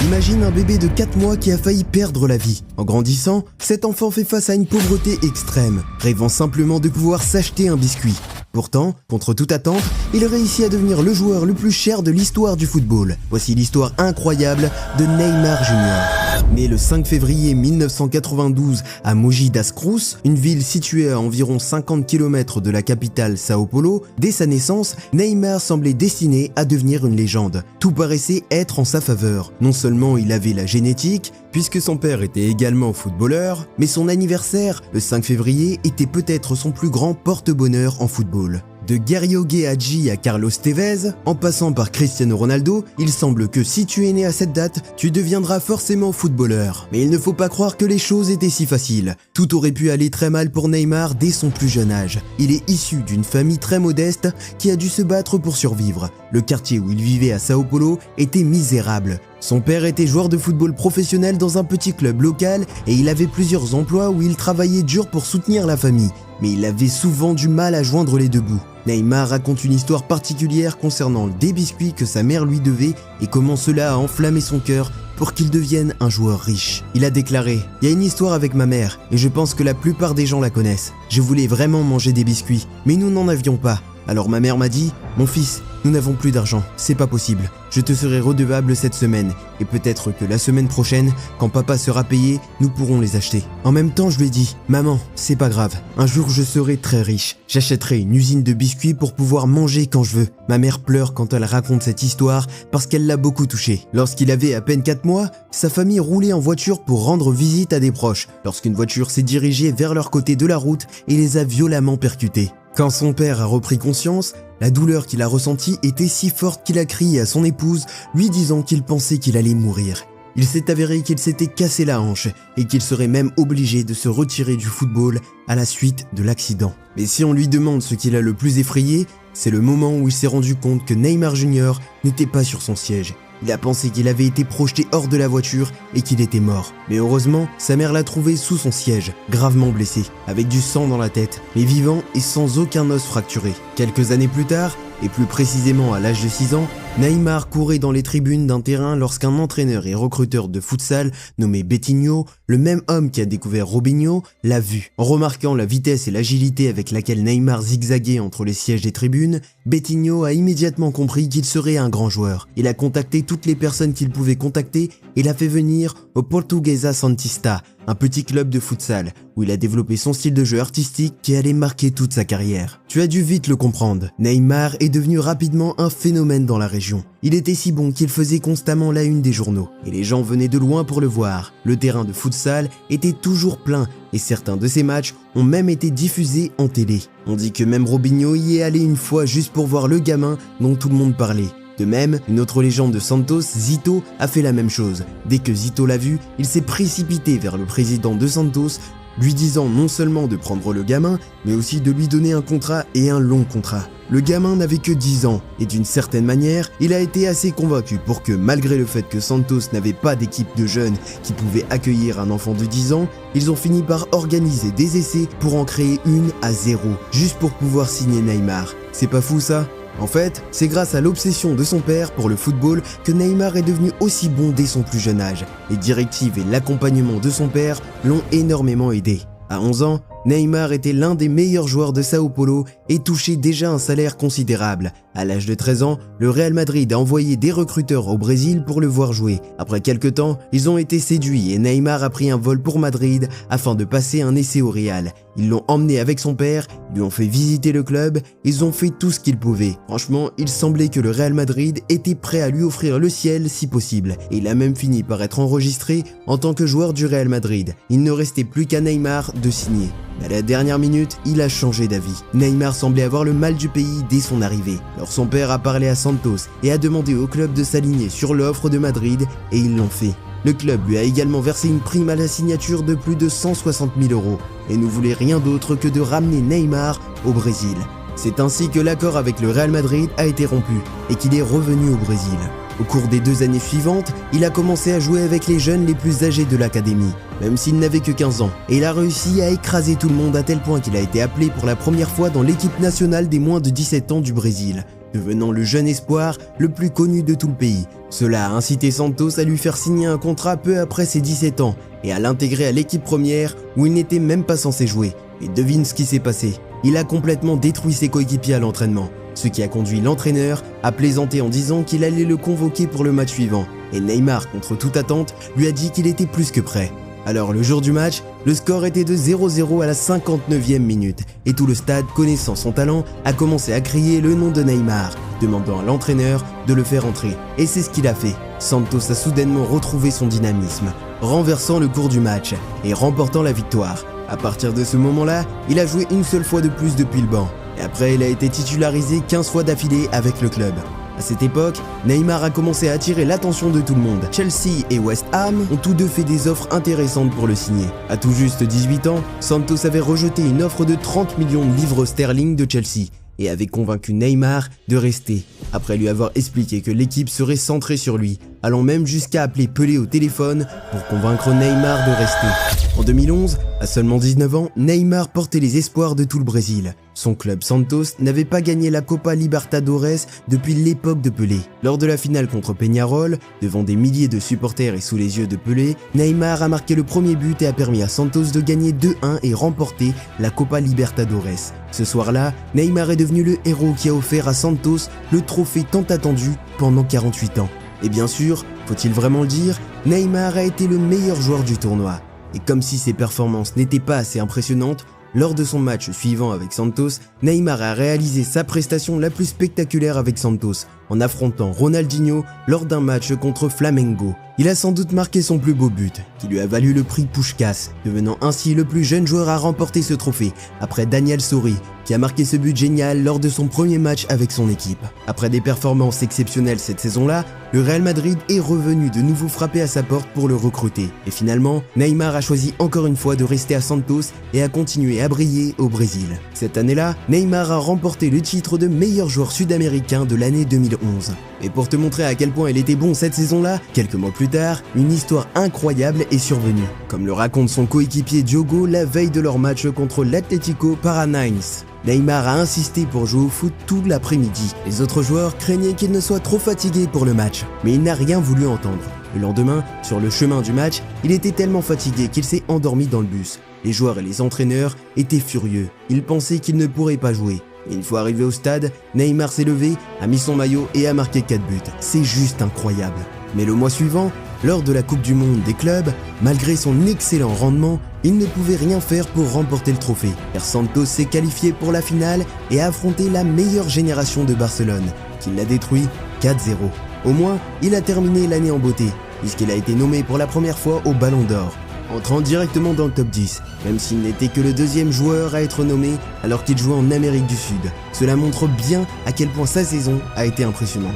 Imagine un bébé de 4 mois qui a failli perdre la vie. En grandissant, cet enfant fait face à une pauvreté extrême, rêvant simplement de pouvoir s'acheter un biscuit. Pourtant, contre toute attente, il réussit à devenir le joueur le plus cher de l'histoire du football. Voici l'histoire incroyable de Neymar Jr. Né le 5 février 1992 à Mogi das Cruz, une ville située à environ 50 km de la capitale Sao Paulo, dès sa naissance, Neymar semblait destiné à devenir une légende. Tout paraissait être en sa faveur. Non seulement il avait la génétique, puisque son père était également footballeur, mais son anniversaire, le 5 février, était peut-être son plus grand porte-bonheur en football. De Geriogue Hagi à Carlos Tevez, en passant par Cristiano Ronaldo, il semble que si tu es né à cette date, tu deviendras forcément footballeur. Mais il ne faut pas croire que les choses étaient si faciles. Tout aurait pu aller très mal pour Neymar dès son plus jeune âge. Il est issu d'une famille très modeste qui a dû se battre pour survivre. Le quartier où il vivait à Sao Paulo était misérable. Son père était joueur de football professionnel dans un petit club local et il avait plusieurs emplois où il travaillait dur pour soutenir la famille. Mais il avait souvent du mal à joindre les deux bouts. Neymar raconte une histoire particulière concernant des biscuits que sa mère lui devait et comment cela a enflammé son cœur pour qu'il devienne un joueur riche. Il a déclaré « Il y a une histoire avec ma mère et je pense que la plupart des gens la connaissent. Je voulais vraiment manger des biscuits, mais nous n'en avions pas. Alors ma mère m'a dit « Mon fils, nous n'avons plus d'argent, c'est pas possible. Je te serai redevable cette semaine et peut-être que la semaine prochaine, quand papa sera payé, nous pourrons les acheter. » En même temps, je lui ai dit « Maman, c'est pas grave, un jour je serai très riche. J'achèterai une usine de biscuits pour pouvoir manger quand je veux. » Ma mère pleure quand elle raconte cette histoire parce qu'elle l'a beaucoup touché. Lorsqu'il avait à peine 4 mois, sa famille roulait en voiture pour rendre visite à des proches, lorsqu'une voiture s'est dirigée vers leur côté de la route et les a violemment percutés. Quand son père a repris conscience, la douleur qu'il a ressentie était si forte qu'il a crié à son épouse, lui disant qu'il pensait qu'il allait mourir. Il s'est avéré qu'il s'était cassé la hanche et qu'il serait même obligé de se retirer du football à la suite de l'accident. Mais si on lui demande ce qui l'a le plus effrayé, c'est le moment où il s'est rendu compte que Neymar Jr. n'était pas sur son siège. Il a pensé qu'il avait été projeté hors de la voiture et qu'il était mort. Mais heureusement, sa mère l'a trouvé sous son siège, gravement blessé, avec du sang dans la tête, mais vivant et sans aucun os fracturé. Quelques années plus tard, et plus précisément à l'âge de 6 ans, Neymar courait dans les tribunes d'un terrain lorsqu'un entraîneur et recruteur de futsal nommé Betinho, le même homme qui a découvert Robinho, l'a vu. En remarquant la vitesse et l'agilité avec laquelle Neymar zigzaguait entre les sièges des tribunes, Betinho a immédiatement compris qu'il serait un grand joueur. Il a contacté toutes les personnes qu'il pouvait contacter et l'a fait venir au Portuguesa Santista, un petit club de futsal, où il a développé son style de jeu artistique qui allait marquer toute sa carrière. Tu as dû vite le comprendre, Neymar est devenu rapidement un phénomène dans la région. Il était si bon qu'il faisait constamment la une des journaux, et les gens venaient de loin pour le voir. Le terrain de futsal était toujours plein, et certains de ses matchs ont même été diffusés en télé. On dit que même Robinho y est allé une fois juste pour voir le gamin dont tout le monde parlait. De même, une autre légende de Santos, Zito, a fait la même chose. Dès que Zito l'a vu, il s'est précipité vers le président de Santos, lui disant non seulement de prendre le gamin, mais aussi de lui donner un contrat et un long contrat. Le gamin n'avait que 10 ans, et d'une certaine manière, il a été assez convaincu pour que, malgré le fait que Santos n'avait pas d'équipe de jeunes qui pouvait accueillir un enfant de 10 ans, ils ont fini par organiser des essais pour en créer une à 0, juste pour pouvoir signer Neymar. C'est pas fou ça ? En fait, c'est grâce à l'obsession de son père pour le football que Neymar est devenu aussi bon dès son plus jeune âge. Les directives et l'accompagnement de son père l'ont énormément aidé. À 11 ans, Neymar était l'un des meilleurs joueurs de Sao Paulo et touchait déjà un salaire considérable. À l'âge de 13 ans, le Real Madrid a envoyé des recruteurs au Brésil pour le voir jouer. Après quelques temps, ils ont été séduits et Neymar a pris un vol pour Madrid afin de passer un essai au Real. Ils l'ont emmené avec son père, lui ont fait visiter le club, ils ont fait tout ce qu'ils pouvaient. Franchement, il semblait que le Real Madrid était prêt à lui offrir le ciel si possible. Et il a même fini par être enregistré en tant que joueur du Real Madrid. Il ne restait plus qu'à Neymar de signer. À la dernière minute, il a changé d'avis. Neymar semblait avoir le mal du pays dès son arrivée. Alors son père a parlé à Santos et a demandé au club de s'aligner sur l'offre de Madrid et ils l'ont fait. Le club lui a également versé une prime à la signature de plus de 160 000 € et ne voulait rien d'autre que de ramener Neymar au Brésil. C'est ainsi que l'accord avec le Real Madrid a été rompu et qu'il est revenu au Brésil. Au cours des 2 années suivantes, il a commencé à jouer avec les jeunes les plus âgés de l'académie, même s'il n'avait que 15 ans, et il a réussi à écraser tout le monde à tel point qu'il a été appelé pour la première fois dans l'équipe nationale des moins de 17 ans du Brésil. devenant le jeune espoir le plus connu de tout le pays. Cela a incité Santos à lui faire signer un contrat peu après ses 17 ans et à l'intégrer à l'équipe première où il n'était même pas censé jouer. Et devine ce qui s'est passé. Il a complètement détruit ses coéquipiers à l'entraînement, ce qui a conduit l'entraîneur à plaisanter en disant qu'il allait le convoquer pour le match suivant. Et Neymar, contre toute attente, lui a dit qu'il était plus que prêt. Alors le jour du match, le score était de 0-0 à la 59e minute et tout le stade, connaissant son talent, a commencé à crier le nom de Neymar, demandant à l'entraîneur de le faire entrer. Et c'est ce qu'il a fait. Santos a soudainement retrouvé son dynamisme, renversant le cours du match et remportant la victoire. À partir de ce moment-là, il a joué une seule fois de plus depuis le banc. Et après, il a été titularisé 15 fois d'affilée avec le club. À cette époque, Neymar a commencé à attirer l'attention de tout le monde. Chelsea et West Ham ont tous deux fait des offres intéressantes pour le signer. À tout juste 18 ans, Santos avait rejeté une offre de 30 millions de livres sterling de Chelsea et avait convaincu Neymar de rester, après lui avoir expliqué que l'équipe serait centrée sur lui, allant même jusqu'à appeler Pelé au téléphone pour convaincre Neymar de rester. En 2011, à seulement 19 ans, Neymar portait les espoirs de tout le Brésil. Son club Santos n'avait pas gagné la Copa Libertadores depuis l'époque de Pelé. Lors de la finale contre Peñarol, devant des milliers de supporters et sous les yeux de Pelé, Neymar a marqué le premier but et a permis à Santos de gagner 2-1 et remporter la Copa Libertadores. Ce soir-là, Neymar est devenu le héros qui a offert à Santos le trophée tant attendu pendant 48 ans. Et bien sûr, faut-il vraiment le dire, Neymar a été le meilleur joueur du tournoi. Et comme si ses performances n'étaient pas assez impressionnantes, lors de son match suivant avec Santos, Neymar a réalisé sa prestation la plus spectaculaire avec Santos, en affrontant Ronaldinho lors d'un match contre Flamengo. Il a sans doute marqué son plus beau but, qui lui a valu le prix Puskás, devenant ainsi le plus jeune joueur à remporter ce trophée, après Daniel Sori, qui a marqué ce but génial lors de son premier match avec son équipe. Après des performances exceptionnelles cette saison-là, le Real Madrid est revenu de nouveau frapper à sa porte pour le recruter. Et finalement, Neymar a choisi encore une fois de rester à Santos et a continué à briller au Brésil. Cette année-là, Neymar a remporté le titre de meilleur joueur sud-américain de l'année 2011. Et pour te montrer à quel point il était bon cette saison-là, quelques mois plus tard, une histoire incroyable est survenue. Comme le raconte son coéquipier Diogo la veille de leur match contre l'Atlético Paranaense. Neymar a insisté pour jouer au foot tout l'après-midi. Les autres joueurs craignaient qu'il ne soit trop fatigué pour le match, mais il n'a rien voulu entendre. Le lendemain, sur le chemin du match, il était tellement fatigué qu'il s'est endormi dans le bus. Les joueurs et les entraîneurs étaient furieux. Ils pensaient qu'il ne pourrait pas jouer. Et une fois arrivé au stade, Neymar s'est levé, a mis son maillot et a marqué 4 buts. C'est juste incroyable. Mais le mois suivant, lors de la Coupe du Monde des clubs, malgré son excellent rendement, il ne pouvait rien faire pour remporter le trophée. Car Santos s'est qualifié pour la finale et a affronté la meilleure génération de Barcelone, qui l'a détruit 4-0. Au moins, il a terminé l'année en beauté, puisqu'il a été nommé pour la première fois au Ballon d'Or, entrant directement dans le top 10, même s'il n'était que le deuxième joueur à être nommé alors qu'il jouait en Amérique du Sud. Cela montre bien à quel point sa saison a été impressionnante.